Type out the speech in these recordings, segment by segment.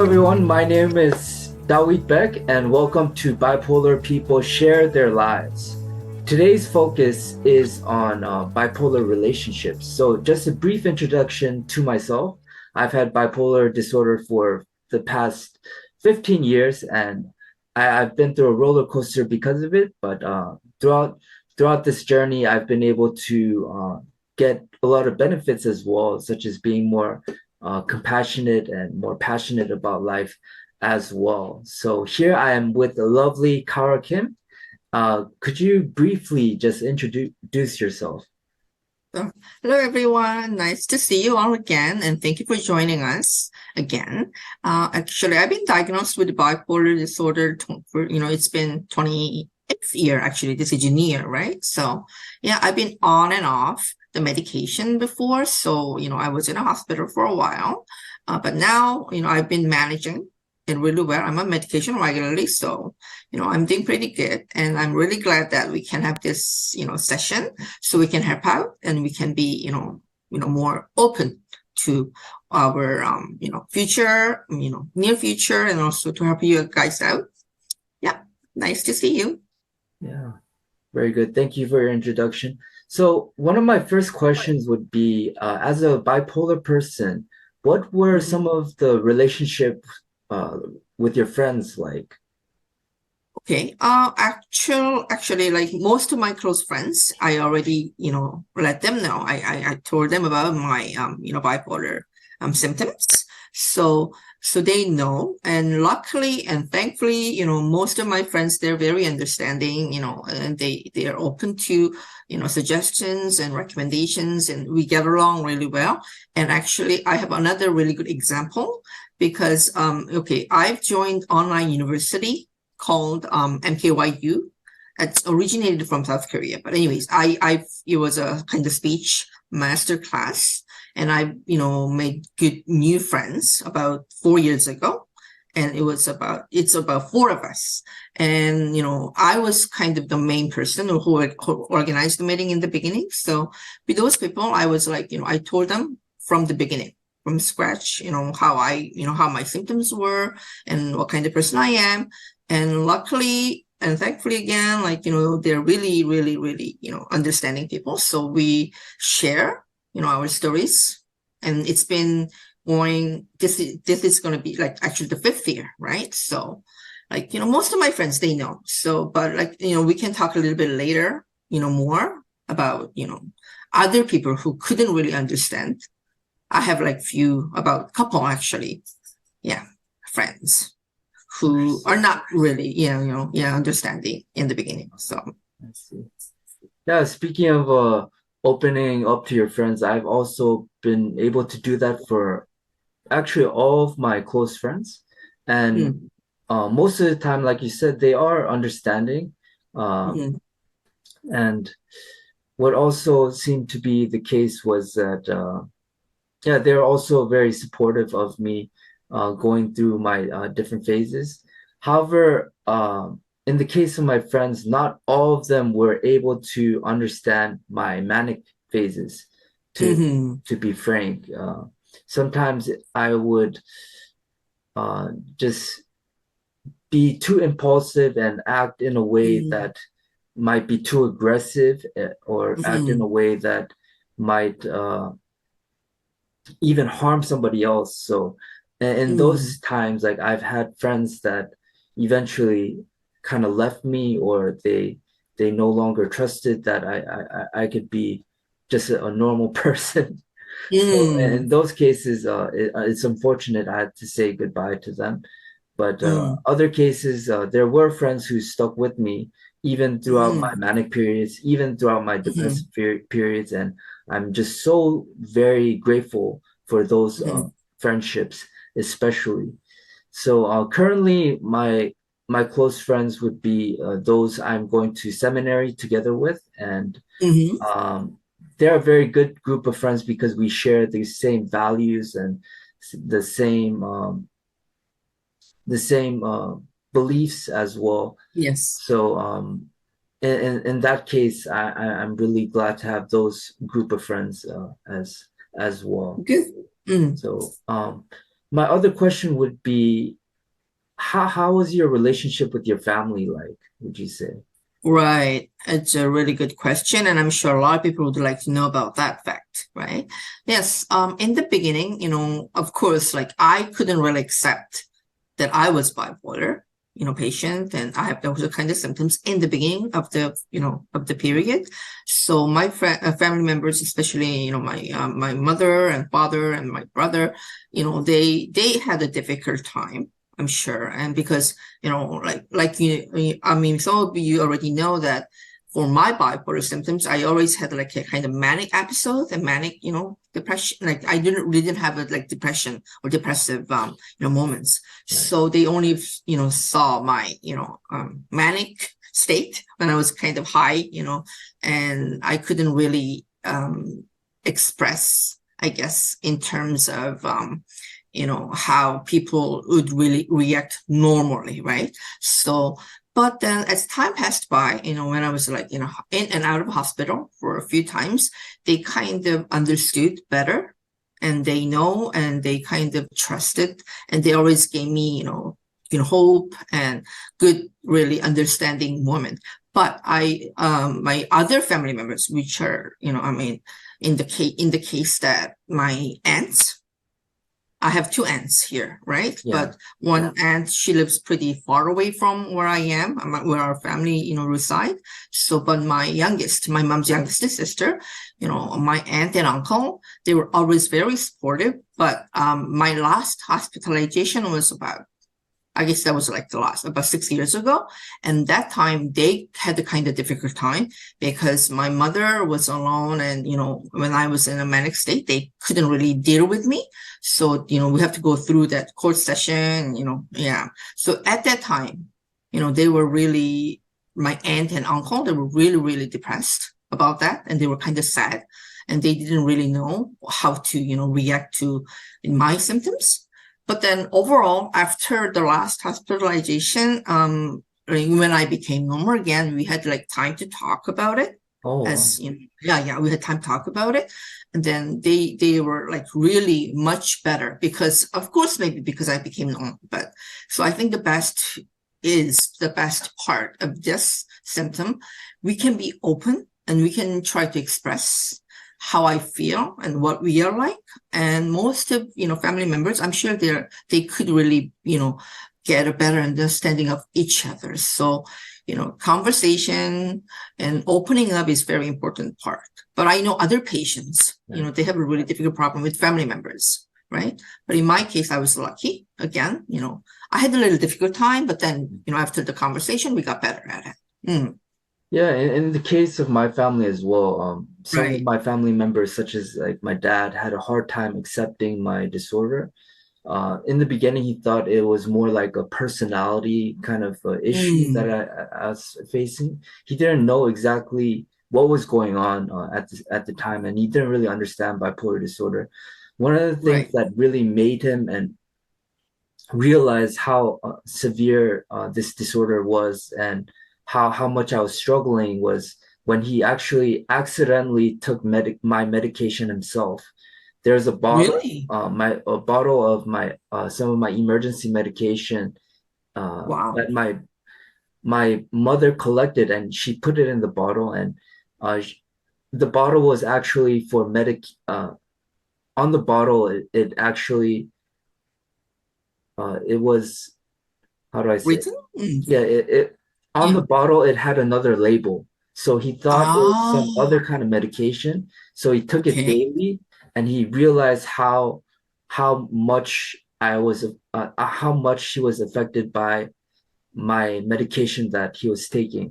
everyone. My name is Dawit Beck, and welcome to Bipolar People Share Their Lives. Today's focus is on bipolar relationships. So, just a brief introduction to myself. I've had bipolar disorder for the past 15 years, and I've been through a roller coaster because of it. But throughout this journey, I've been able to get a lot of benefits as well, such as being more compassionate and more passionate about life as well. So here I am with the lovely Kara Kim. Could you briefly just introduce yourself? Hello, everyone. Nice to see you all again, and thank you for joining us again. Actually, I've been diagnosed with bipolar disorder for, it's been 28th year, actually. This is junior year, right? So, yeah, I've been on and off the medication before. So, I was in a hospital for a while, but now, I've been managing it really well. I'm on medication regularly, so I'm doing pretty good, and I'm really glad that we can have this session so we can help out and we can be more open to our future, near future, and also to help you guys out. Yeah, nice to see you. Yeah, very good. Thank you for your introduction. So one of my first questions would be, as a bipolar person, what were some of the relationship uh, with your friends like? Okay. Actually, like most of my close friends, I already, let them know. I told them about my, bipolar symptoms. So they know. And luckily and thankfully, most of my friends, they're very understanding, and they are open to, suggestions and recommendations, and we get along really well. And actually, I have another really good example because, okay, I've joined online university called MKYU. It's originated from South Korea. But anyways, it was a kind of speech master class, and I, made good new friends about 4 years ago. And it's about four of us. And, I was kind of the main person who organized the meeting in the beginning. So with those people, I was like, I told them from the beginning, from scratch, how my symptoms were and what kind of person I am. And luckily and thankfully again, they're really, really, really, understanding people. So we share, our stories. And it's been going, this is going to be like actually the 5th year, right? So most of my friends, they know. So, but we can talk a little bit later, more about, other people who couldn't really understand. I have about couple actually. Yeah, friends who are not really, understanding in the beginning. So, I see. Yeah, speaking of opening up to your friends, I've also been able to do that for actually all of my close friends. And mm, most of the time, like you said, they are understanding. Um, mm, and what also seemed to be the case was that, yeah, they're also very supportive of me going through my different phases. However, in the case of my friends, not all of them were able to understand my manic phases, to mm, to be frank. Sometimes I would just be too impulsive and act in a way mm, that might be too aggressive, or act in a mm, way that might even harm somebody else. So in mm, those times, like I've had friends that eventually kind of left me, or they no longer trusted that I could be just a normal person. So in mm, those cases, it's unfortunate I had to say goodbye to them. But mm, other cases, there were friends who stuck with me even throughout my mm, manic periods, even throughout my mm, depressive periods. And I'm just so very grateful for those mm, friendships, especially. So currently, my close friends would be those I'm going to seminary together with, and mm, um, they're a very good group of friends because we share the same values and the same the same beliefs as well. yes. So in that case, I'm really glad to have those group of friends as well. Good. Mm, So my other question would be, how was your relationship with your family like, would you say? Right. It's a really good question, and I'm sure a lot of people would like to know about that fact, right? Yes, in the beginning, of course, like I couldn't really accept that I was bipolar, patient, and I have those kind of symptoms in the beginning of the period. So my family members, especially, my mother and father and my brother, they had a difficult time, I'm sure. And because, I mean, some of you already know that for my bipolar symptoms, I always had like a kind of manic episode and manic, depression. Like I didn't have a like depression or depressive, moments. Right. So they only, saw my, manic state when I was kind of high, and I couldn't really express, I guess, in terms of, how people would really react normally, right? So, but then as time passed by, when I was like, in and out of hospital for a few times, they kind of understood better and they know and they kind of trusted and they always gave me, hope and good, really understanding moment. But my other family members, which are, I mean, in the case that my aunts, I have two aunts here, right? Yeah. But one aunt, she lives pretty far away from where I am, where our family, reside. So, but my mom's youngest sister, my aunt and uncle, they were always very supportive. But my last hospitalization was about, I guess that was like the last, about 6 years ago. And that time they had a kind of difficult time because my mother was alone. And, when I was in a manic state, they couldn't really deal with me. So, we have to go through that court session, yeah. So at that time, they were really, my aunt and uncle, they were really, really depressed about that. And they were kind of sad and they didn't really know how to, react to my symptoms. But then overall, after the last hospitalization, like, when I became normal again, we had like time to talk about it. Oh, wow. As yeah, we had time to talk about it. And then they were like really much better because of course maybe because I became normal. But so I think the best part of this symptom. We can be open and we can try to express how I feel and what we are like. And most of, family members, I'm sure they could really, get a better understanding of each other. So, conversation and opening up is very important part. But I know other patients, Right. they have a really difficult problem with family members, right? But in my case, I was lucky. Again, I had a little difficult time, but then, after the conversation, we got better at it. Mm, Yeah, in the case of my family as well, some of right. my family members, such as like my dad, had a hard time accepting my disorder. In the beginning, he thought it was more like a personality kind of issue that Mm, I was facing. He didn't know exactly what was going on at the time, and he didn't really understand bipolar disorder. One of the things right. that really made him and realize how severe this disorder was and how much I was struggling was when he actually accidentally took my medication himself. There's Really? a bottle of my some of my emergency medication Wow. that my mother collected, and she put it in the bottle, and uh, the bottle was actually for medic. On the bottle, it actually it was, how do I say it? Written? Mm, Yeah, it on the yeah. bottle it had another label. So he thought it was some Ah, other kind of medication. So he took it okay. daily, and he realized how much how much she was affected by my medication that he was taking.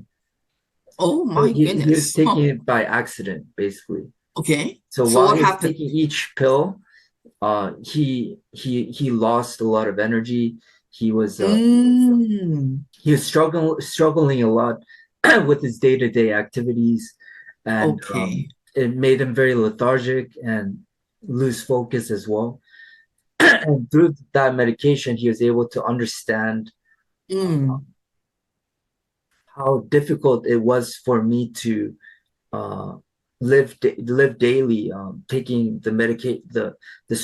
Oh So my he was goodness. taking Oh, it by accident, basically. okay. So So while what he was happened? taking each pill, he lost a lot of energy. He was Mm, struggling a lot with his day-to-day activities, and okay. it made him very lethargic and lose focus as well. And through that medication, he was able to understand Mm, how difficult it was for me to uh, live daily, taking the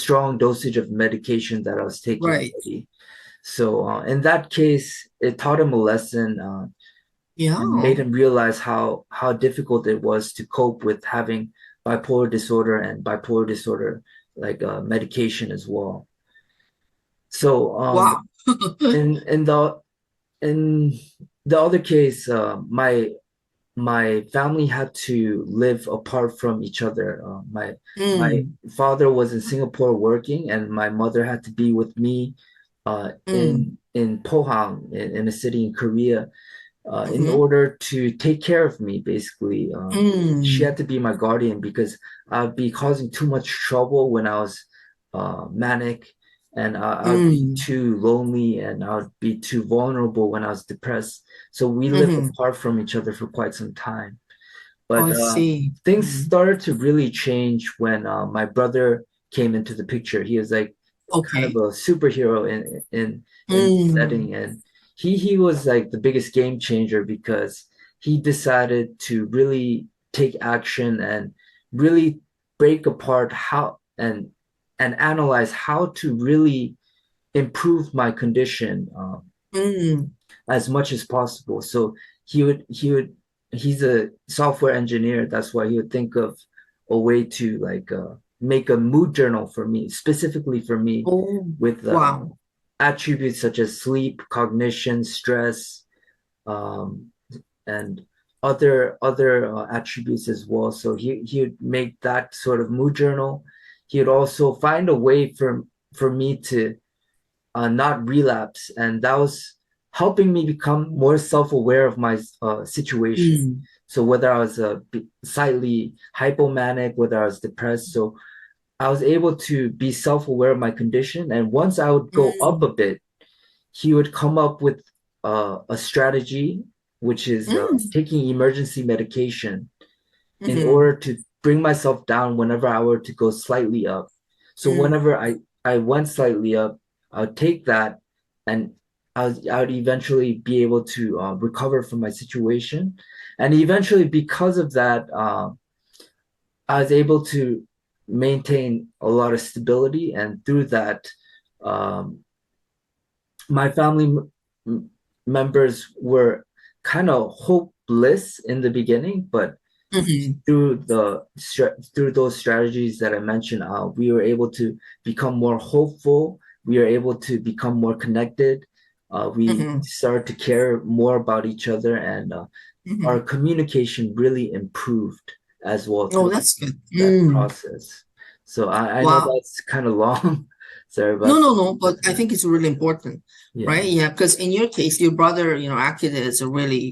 strong dosage of medication that I was taking Right. already. So in that case, it taught him a lesson, and Yeah. made him realize how difficult it was to cope with having bipolar disorder and bipolar disorder medication as well. So Wow. in in the in the other case, my family had to live apart from each other. My Mm, father was in Singapore working, and my mother had to be with me mm, in Pohang, in a city in Korea, in mm-hmm, order to take care of me, basically. She mm, had to be my guardian because I'd be causing too much trouble when I was manic, and I'd be mm, too lonely, and I'd be too vulnerable when I was depressed. So we lived mm-hmm. apart from each other for quite some time. Oh, But I see. things Mm. started to really change when my brother came into the picture. He was like kind of Okay. a superhero in the Mm, setting, and he was like the biggest game changer because he decided to really take action and really break apart how and analyze how to really improve my condition, mm, as much as possible. So he's a software engineer. That's why he would think of a way to make a mood journal for me, specifically for me, oh, with wow. attributes such as sleep, cognition, stress, um, and other attributes as well. So he would make that sort of mood journal. He would also find a way for me to not relapse. And that was helping me become more self-aware of my situation. Mm, So whether I was slightly hypomanic, whether I was depressed, so I was able to be self-aware of my condition. And once I would go up a mm, bit, he would come up with a strategy, which is mm, taking emergency medication in mm-hmm, order to bring myself down whenever I were to go slightly up. So mm, whenever I went slightly up, I would take that, and I would eventually be able to recover from my situation. And eventually, because of that, I was able to maintain a lot of stability. And through that, um, my family members were kind of hopeless in the beginning, but mm-hmm, through those strategies that I mentioned, we were able to become more hopeful. We were able to become more connected. We mm-hmm, started to care more about each other, and our mm-hmm. communication really improved as well Oh, through that's good. that Mm, process. So I know wow. that's kind of long. Sorry No, about no, no, but I that. think it's really important, Yeah. right? Yeah, because in your case, your brother, acted as a really,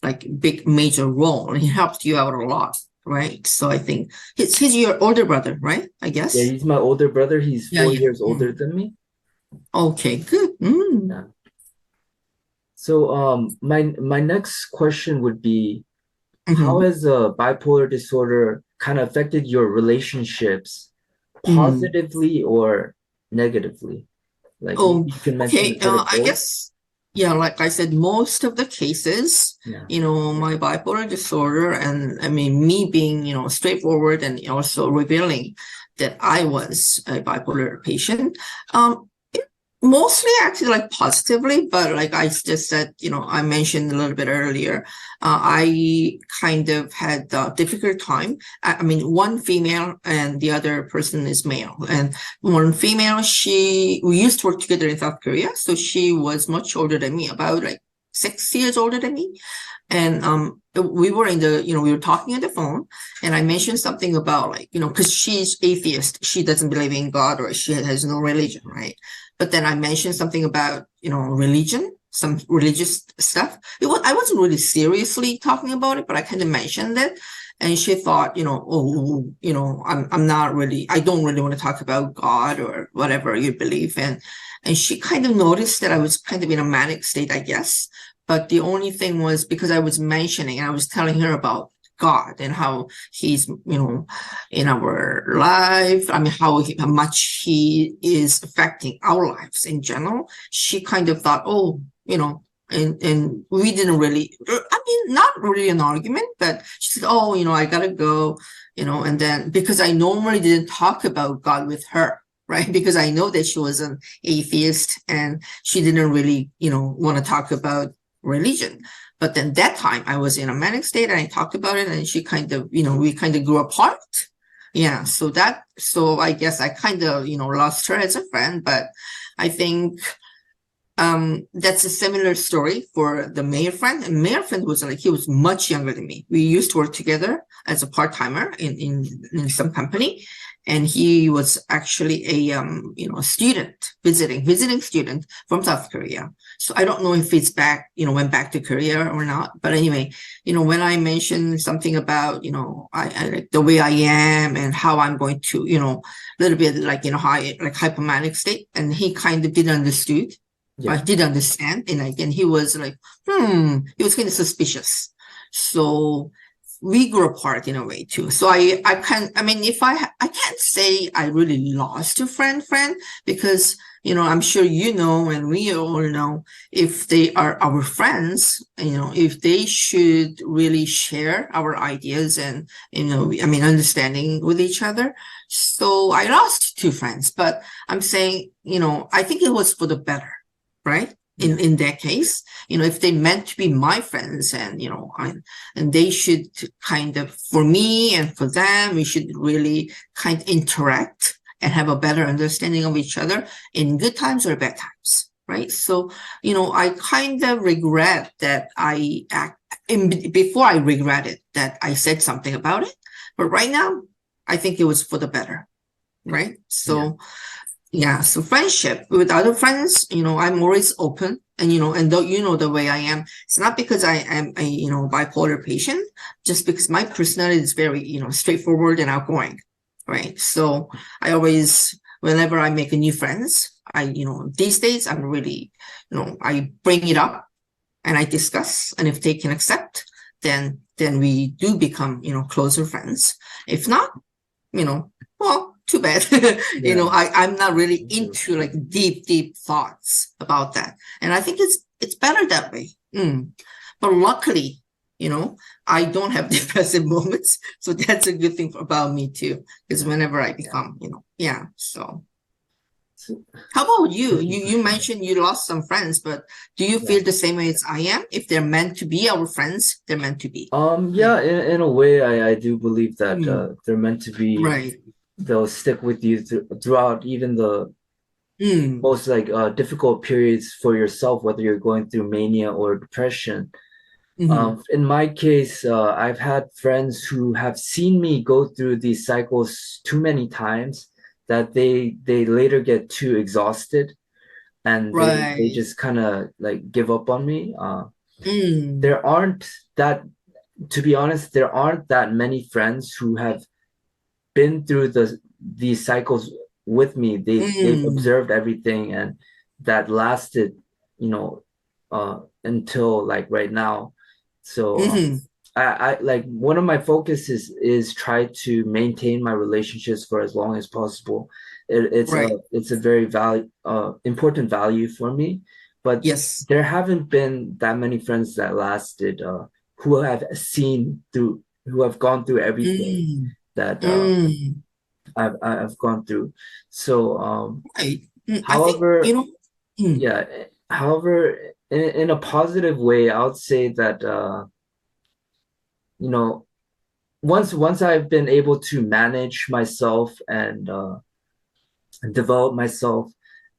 like big major role, and he helped you out a lot, right? So I think he's your older brother, right? I Yeah, guess. he's my older brother. He's Yeah, 4 years yeah. older Mm. than me. Okay, good. Mm. Yeah. So my next question would be, how Hmm. has bipolar disorder kind of affected your relationships Mm. positively or negatively? Like maybe Oh, you can mention a okay. bit of I both. guess, yeah, like I said, most of the cases, Yeah. my bipolar disorder, and I mean, me being, straightforward and also revealing that I was a bipolar patient, mostly actually like positively, but like I just said, I mentioned a little bit earlier, I kind of had a difficult time. I mean, one female and the other person is male. And one female, we used to work together in South Korea. So she was much older than me, about like 6 years older than me. And we were we were talking on the phone, and I mentioned something about like, because she's atheist, she doesn't believe in God, or she has no religion, right? But then I mentioned something about, religion, some religious stuff. I wasn't really seriously talking about it, but I kind of mentioned it. And she thought, oh, I'm not really, I don't really want to talk about God or whatever you believe in. And she kind of noticed that I was kind of in a manic state, I guess. But the only thing was because I was mentioning, I was telling her about God and how he's, in our life. I mean, how much he is affecting our lives in general. She kind of thought, oh, and we didn't really, I mean, not really an argument, but she said, oh, I gotta go, and then because I normally didn't talk about God with her, right? Because I know that she was an atheist and she didn't really, want to talk about religion. But then that time I was in a manic state and I talked about it and she kind of, we kind of grew apart. Yeah. So I guess I kind of, lost her as a friend, but I think that's a similar story for the mayor friend. And mayor friend was like, he was much younger than me. We used to work together as a part-timer in some company. And he was actually a student, visiting student from South Korea. So I don't know if it's back, went back to Korea or not. But anyway, when I mentioned something about, I like the way I am and how I'm going to, a little bit like, hypomanic state. And he kind of didn't understood. I Yeah. did understand, and again, he was like, he was kind of suspicious. So we grew apart in a way too. So I mean, if I can't say I really lost a friend, because, I'm sure and we all know if they are our friends, if they should really share our ideas and, I mean, understanding with each other. So I lost two friends, but I'm saying, I think it was for the better, right? Yeah. In that case, if they meant to be my friends and, and they should kind of, for me and for them, we should really kind of interact and have a better understanding of each other in good times or bad times, right? So, I kind of regret that before I regretted that I said something about it, but right now, I think it was for the better, right? Yeah. So, yeah, so friendship with other friends, I'm always open and, and though the way I am, it's not because I am a, bipolar patient, just because my personality is very, straightforward and outgoing, right? So I always, whenever I make a new friends, these days I'm really, I bring it up and I discuss, and if they can accept, then we do become, closer friends. If not, well, too bad. Yeah. I'm not really into like deep thoughts about that. And I think it's better that way. But luckily, I don't have depressive moments. So that's a good thing about me too. Because whenever I Yeah. become, yeah. So So, how about you? thank you You for you sharing. mentioned you lost some friends, but do you Yeah. feel the same way as I am? If they're meant to be our friends, they're meant to be. Yeah. Yeah, in a way, I do believe that Mm, they're meant to be, right. they'll stick with you throughout even the Mm, most like difficult periods for yourself, whether you're going through mania or depression. hmm. In my case, I've had friends who have seen me go through these cycles too many times that they later get too exhausted and they Right. just kind of like give up on me. Mm, There aren't that, to be honest, there aren't that many friends who have been through these cycles with me. They've mm, observed everything and that lasted, until like right now. So hmm. I like one of my focuses is try to maintain my relationships for as long as possible. Right. It's a very value important value for me, but Yes. there haven't been that many friends that lasted who have gone through everything Mm, that mm, I've gone through. So right. I think, however, mm, yeah, however, in a positive way, I would say that you know once I've been able to manage myself and develop myself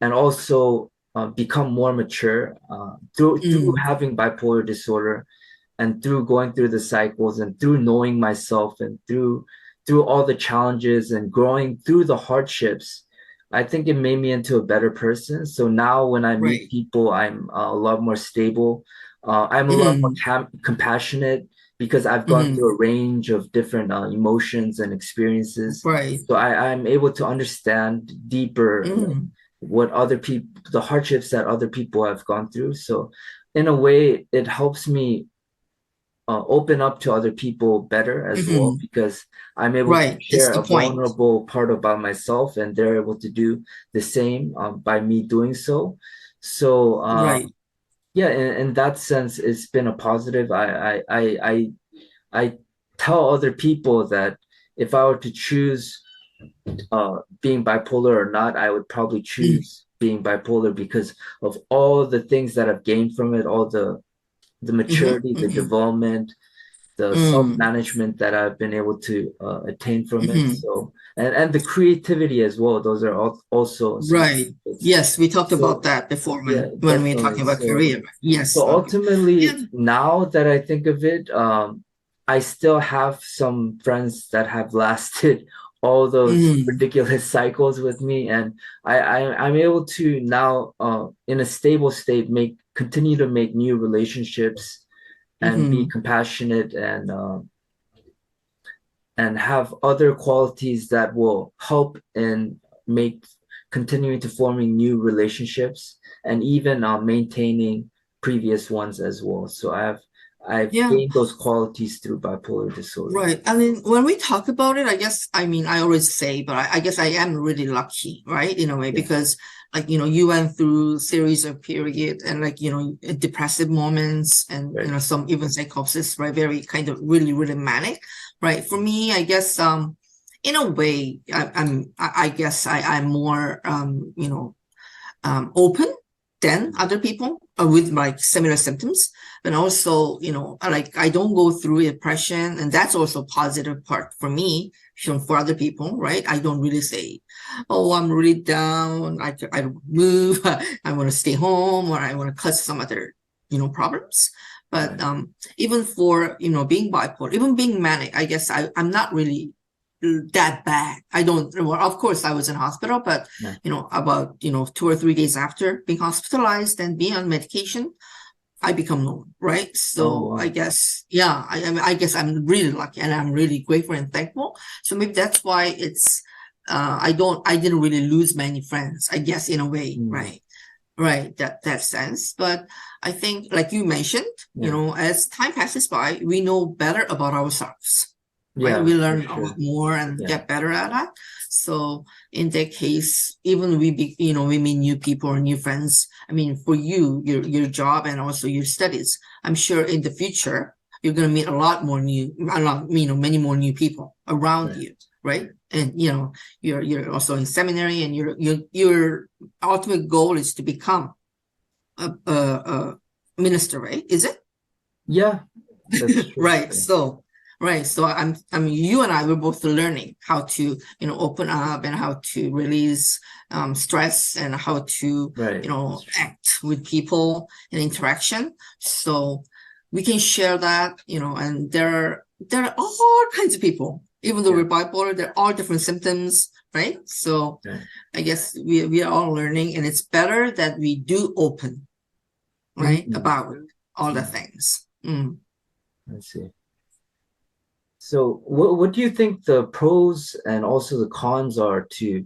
and also become more mature through mm, having bipolar disorder and through going through the cycles and through knowing myself and through all the challenges and growing through the hardships, I think it made me into a better person. So now when I meet right. people, I'm a lot more stable. I'm a lot more Mm, compassionate because I've gone through a mm, range of different emotions and experiences. right. So I'm able to understand deeper like, Mm, what other people, the hardships that other people have gone through. So in a way, it helps me open up to other people better as well hmm. because I'm able to Right. That's share the a point. vulnerable part about myself and they're able to do the same by me doing so. So Right. yeah, in that sense, it's been a positive. I tell other people that if I were to choose being bipolar or not, I would probably Mm, choose being bipolar because of all the things that I've gained from it, all the mm-hmm, maturity, the mm-hmm, development, the mm, self-management that I've been able to attain from it. mm-hmm. So, and the creativity as well. Those are also some Right. benefits. Yes, we talked about So, that before yeah, when we were definitely. talking about So, career. Yes. so Okay. Yeah. ultimately, now that I think of it, I still have some friends that have lasted all those Mm, ridiculous cycles with me, and I'm able to now, in a stable state, make continue to make new relationships and be mm-hmm. compassionate and have other qualities that will help in make continuing to forming new relationships and even maintaining previous ones as well. So I've Yeah. gained those qualities through bipolar disorder. Right. I mean, when we talk about it, I guess, I mean, I always say, but I guess I am really lucky, right? In a way, Yeah, because like, you went through series of period and like, depressive moments and, right. some even psychosis, right? Very kind of really, really manic, right? For me, I guess, in a way, I guess I'm more, open than other people with like similar symptoms. And also, like I don't go through depression, and that's also a positive part for me. For other people, right? I don't really say, "Oh, I'm really down. I don't move. I want to stay home, or I want to cause some other, problems." But Right. even for being bipolar, even being manic, I guess I'm not really that bad. I don't, well, of course, I was in hospital, but Yeah. about 2 or 3 days after being hospitalized and being on medication, I become normal, right? Oh So I wow. guess, yeah, I guess I'm really lucky and I'm really grateful and thankful. So maybe that's why I didn't really lose many friends, I guess, in a way, Mm, right? Right, that sense. But I think, like you mentioned, yeah. as time passes by, we know better about ourselves, right? Yeah, We for learn a lot sure. more and Yeah. get better at that. So in that case, even we meet new people or new friends. I mean, for you, your job and also your studies, I'm sure in the future you're gonna meet many more new people around Right. you, right? And you're also in seminary, and your ultimate goal is to become a minister, right? Is it? Yeah, that's true. Right. Yeah. So, right. So you and I were both learning how to, open up and how to release stress and how to, Right. That's true. act with people in interaction. So we can share that, and there are all kinds of people. Even though Yeah. we're bipolar, there are all different symptoms, right? So Right. I guess we are all learning, and it's better that we do open, right, Mm, about all the mm, things. Mm. I see. So what do you think the pros and also the cons are to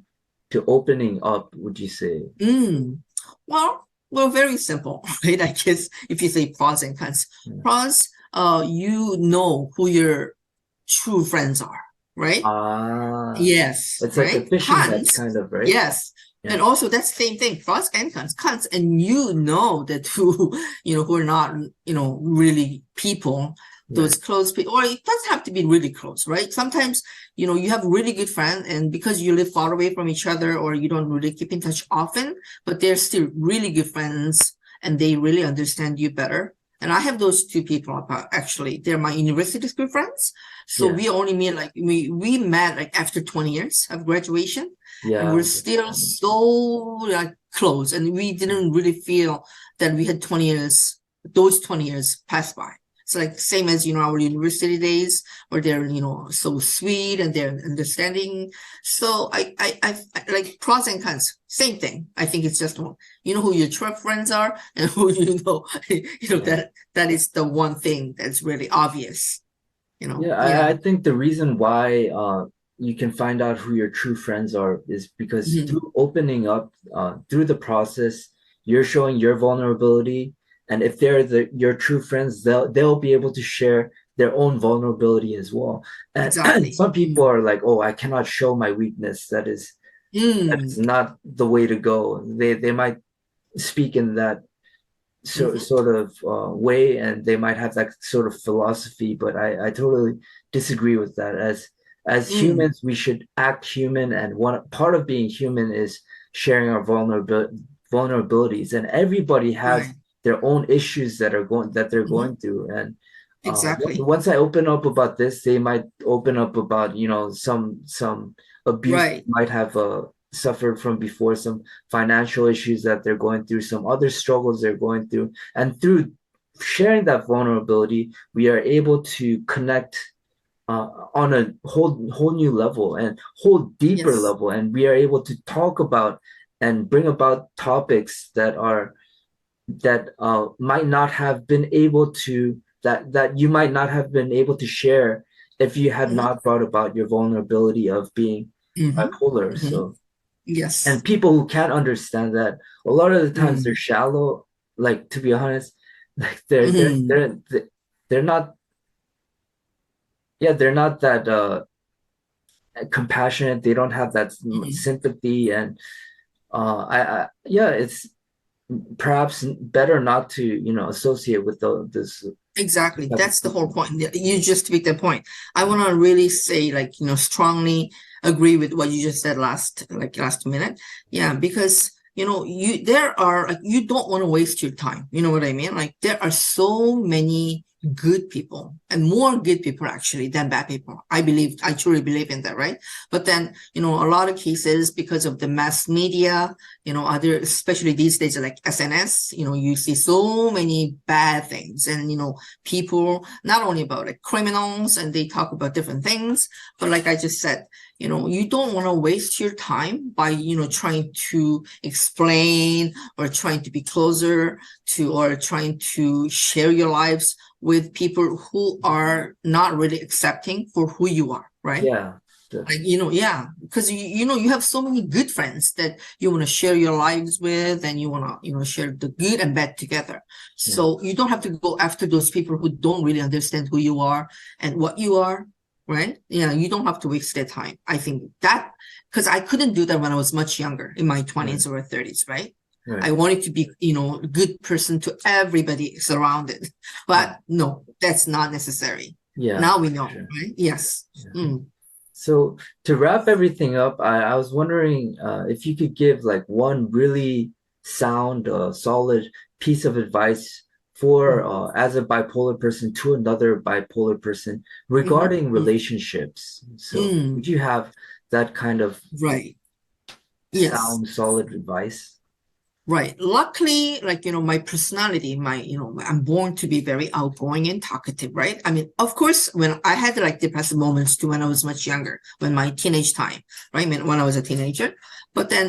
opening up, would you say? Mm. Well, very simple, right? I guess if you say pros and cons, Yeah. pros, you know who your true friends are, right? Ah, Yes, it's like a right? fishing net Cons, kind of, right? yes. Yeah. And also that's the same thing, pros and cons, cons, and you know that who, who are not, really people, Right. those close people, or it doesn't have to be really close, right? Sometimes, you have really good friends, and because you live far away from each other or you don't really keep in touch often, but they're still really good friends and they really understand you better. And I have those two people actually. They're my university school friends. So Yeah. we only meet like we met like after 20 years of graduation, and we're Yeah. still so like close, and we didn't really feel that we had 20 years, those 20 years passed by. It's like same as our university days where they're so sweet and they're understanding. So I like pros and cons, same thing. I think it's just one. You know who your true friends are, and who Yeah. that is the one thing that's really obvious. Yeah, I Yeah. think the reason why you can find out who your true friends are is because Mhm. through opening up through the process, you're showing your vulnerability. And if they're your true friends, they'll be able to share their own vulnerability as well. And Exactly. some people are like, oh, I cannot show my weakness. That is Mm. not the way to go. They might speak in that Hmm. sort of way, and they might have that sort of philosophy, but I totally disagree with that. As Mm. humans, we should act human, and one part of being human is sharing our vulnerabilities, and everybody has Right. their own issues that they're Hmm. going through. And Exactly. once I open up about this, they might open up about, some abuse they Right. might have suffered from before, some financial issues that they're going through, some other struggles they're going through. And through sharing that vulnerability, we are able to connect on a whole new level and whole deeper Yes. level. And we are able to talk about and bring about topics that might not have been able to that you might not have been able to share if you had Hmm. not brought about your vulnerability of being Hmm. bipolar. Hmm. So, and Yes. people who can't understand that, a lot of the times they're Mm. shallow. Like, to be honest, like Hmm. they're not, yeah, they're not that compassionate. They don't have that Hmm. sympathy. And I yeah, it's perhaps better not to, associate with this Exactly. type of That's the whole people. point. You just make the point. I want to really say, like, strongly agree with what you just said last minute. Yeah, because there are like you don't want to waste your time. You know what I mean? Like there are so many good people and more good people actually than bad people. I truly believe in that, right? But then, a lot of cases because of the mass media, especially these days like SNS, you see so many bad things and people not only about like criminals and they talk about different things, but like I just said, you don't want to waste your time by trying to explain or trying to be closer to or trying to share your lives with people who are not really accepting for who you are, right? Yeah, Like, yeah, because you have so many good friends that you want to share your lives with and you want to, share the good and bad together. yeah, So you don't have to go after those people who don't really understand who you are and what you are, right? Yeah, you don't have to waste their time. I think that because I couldn't do that when I was much younger in my right, 20s or 30s, right? I right. wanted to be, a good person to everybody surrounded. Yeah, But no, that's not necessary. yeah, Now we for know, sure. right? Yes. Yeah. Mm. So to wrap everything up, I was wondering if you could give like one really sound, solid piece of advice for Mhm. as a bipolar person to another bipolar person Mhm. regarding Mm. relationships. So would Mm. you have that kind of Right. Yes. sound, solid advice? Right. Luckily, like, my personality, I'm born to be very outgoing and talkative, right? I mean, of course, when I had like depressive moments too when I was much younger, when my teenage time, right? I mean, when I was a teenager. But then,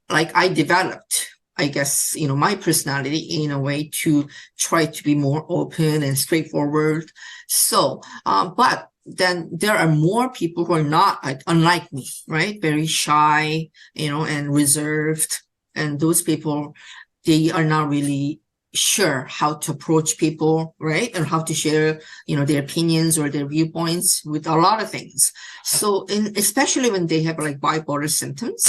like I developed, I guess, my personality in a way to try to be more open and straightforward. So, but then there are more people who are not like unlike me, right? Very shy, and reserved, and those people, they are not really sure how to approach people, right? And how to share, their opinions or their viewpoints with a lot of things. So especially when they have like bipolar symptoms,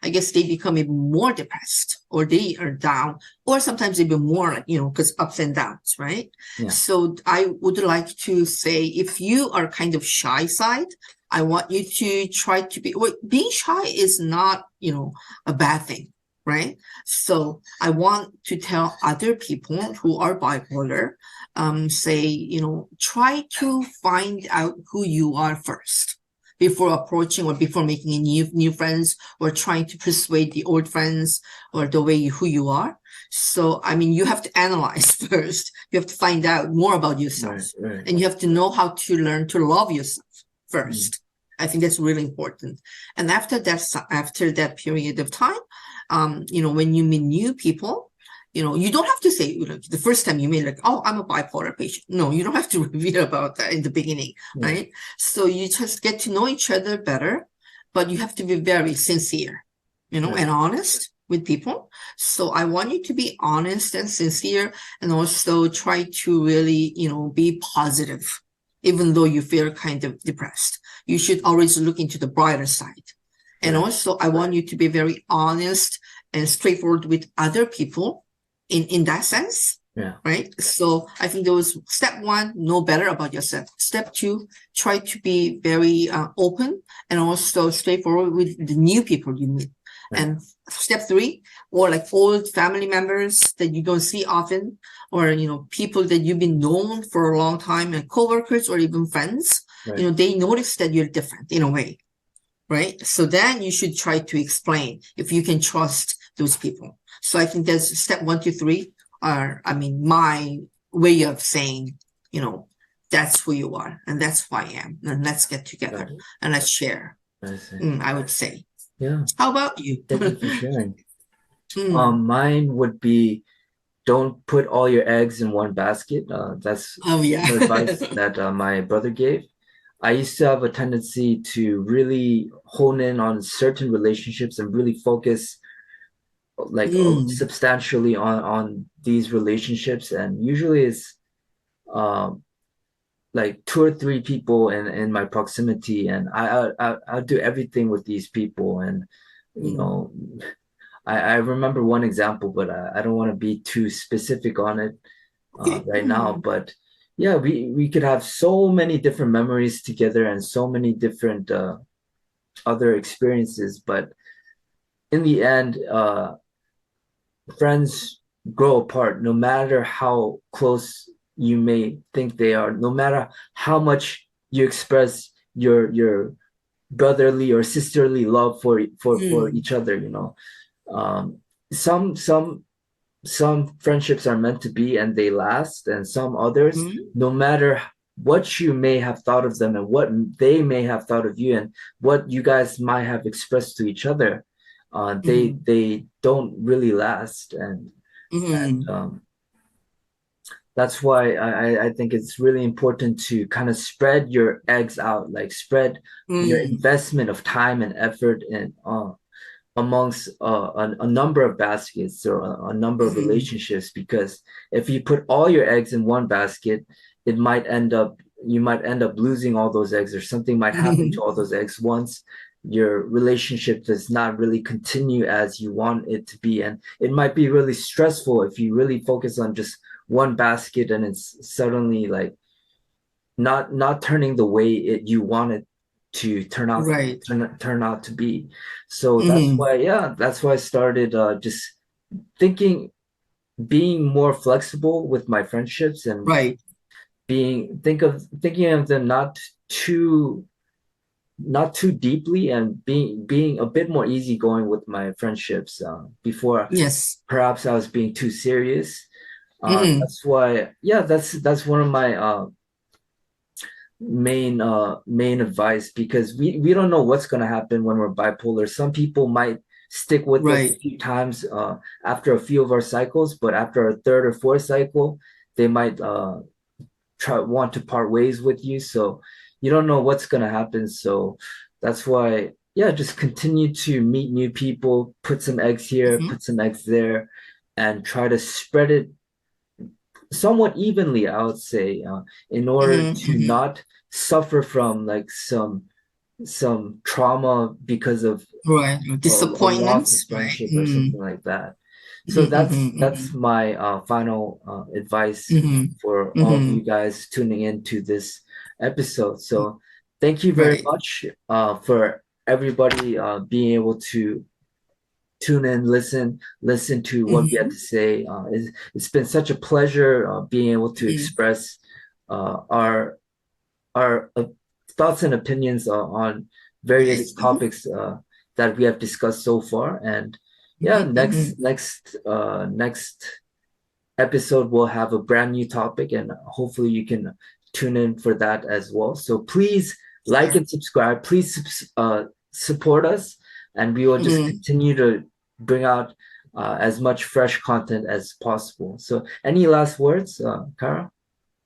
I guess they become even more depressed or they are down or sometimes even more like, because ups and downs, right? Yeah, So I would like to say if you are kind of shy side, I want you to try to be, well, being shy is not, a bad thing, right? So I want to tell other people who are bipolar, say, try to find out who you are first before approaching or before making a new friends or trying to persuade the old friends or the way who you are. So I mean, you have to analyze first. You have to find out more about yourself, right, right. and you have to know how to learn to love yourself Mm, first. I think that's really important. And after that period of time, when you meet new people, you don't have to say, the first time you meet, like, oh, I'm a bipolar patient. No, you don't have to reveal about that in the beginning, yeah, right? So you just get to know each other better, but you have to be very sincere, right, and honest with people. So I want you to be honest and sincere and also try to really, be positive, even though you feel kind of depressed. You should always look into the brighter side. And right, also, I want you to be very honest and straightforward with other people, in that sense. Yeah. Right. So I think there was step one, know better about yourself. Step two, try to be very open and also straightforward with the new people you meet. Right. And step three, or like old family members that you don't see often, or people that you've been known for a long time, and coworkers or even friends, Right. they notice that you're different in a way. Right. So then you should try to explain if you can trust those people. So I think that's step 1, 2, 3 are, I mean, my way of saying, that's who you are and that's who I am. And let's get Got together it. and let's share. I see. I would say. Yeah. How about you? Thank you for sharing. Mm. Mine would be don't put all your eggs in one basket. That's Oh, yeah. the advice that my brother gave. I used to have a tendency to really hone in on certain relationships and really focus like Mm. substantially on these relationships, and usually it's um like two or three people in my proximity, and I'll do everything with these people, and you Mm. know I remember one example, but I don't want to be too specific on it Okay. right now. But yeah, we could have so many different memories together and so many different other experiences, but in the end, friends grow apart no matter how close you may think they are, no matter how much you express your brotherly or sisterly love for Mm. each other. um some friendships are meant to be and they last, and some others, Mm. no matter what you may have thought of them and what they may have thought of you and what you guys might have expressed to each other, Mm. they don't really last. And Mm. that's why I think it's really important to kind of spread your eggs out, like spread your Mm. investment of time and effort and amongst a number of baskets or a number of Mm. relationships, because if you put all your eggs in one basket, it might end up you might end up losing all those eggs, or something might happen to Mm. all those eggs once your relationship does not really continue as you want it to be. And it might be really stressful if you really focus on just one basket and it's suddenly like not turning the way you want it to Right. turn out to be. So Mm. that's why I started just thinking, being more flexible with my friendships, and Right. thinking of them not too deeply, and being a bit more easygoing with my friendships. Before Yes. perhaps I was being too serious. Mm. That's why, yeah, that's one of my main advice, because we don't know what's going to happen when we're bipolar. Some people might stick with us a Right. few times after a few of our cycles, but after a third or fourth cycle they might want to part ways with you. So you don't know what's going to happen. So that's why, yeah, just continue to meet new people, put some eggs here, Mm-hmm. put some eggs there, and try to spread it somewhat evenly, I would say, in order Mm-hmm. to Mm-hmm. not suffer from like some trauma because of Right. a loss of Disappointments. Right. friendship or Mm-hmm. something like that. So that's Mm-hmm. my final advice Mm-hmm. for all of you Mm-hmm. guys tuning into this episode. So thank you very Right. much for everybody being able to tune in, listen to what we had Mm-hmm. to say. It's been such a pleasure being able to Mm-hmm. express our thoughts and opinions on Right. various Mm-hmm. topics that we have discussed so far. And yeah, Mm-hmm. Mm-hmm. next episode we'll have a brand new topic, and hopefully you can tune in for that as well. So please like Sure. and subscribe. Please support us, and we will just Mm-hmm. continue to bring out as much fresh content as possible. So any last words, Kara?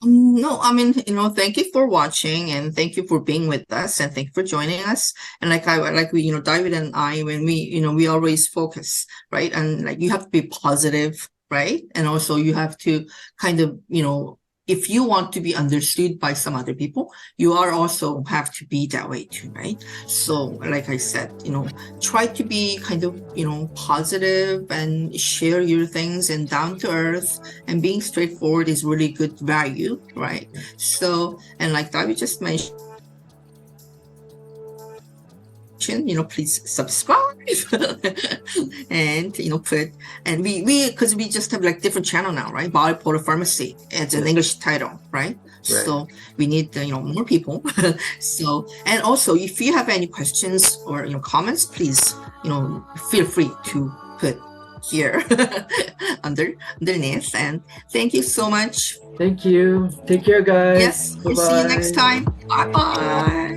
No, I mean, thank you for watching and thank you for being with us and thank you for joining us. And like we, David and I, when we always focus, right? And like you have to be positive, right? And also you have to kind of, if you want to be understood by some other people, you are also have to be that way too, right? So like I said, try to be kind of, positive and share your things and down to earth, and being straightforward is really good value, right? So, and like David just mentioned, please subscribe and put, and we because we just have like different channel now, right? Bipolar Pharmacy, it's an English title, right? So we need more people. So, and also if you have any questions or comments, please feel free to put here underneath. And thank you so much. Thank you. Take care, guys. Yes, we'll see you next time. Bye bye.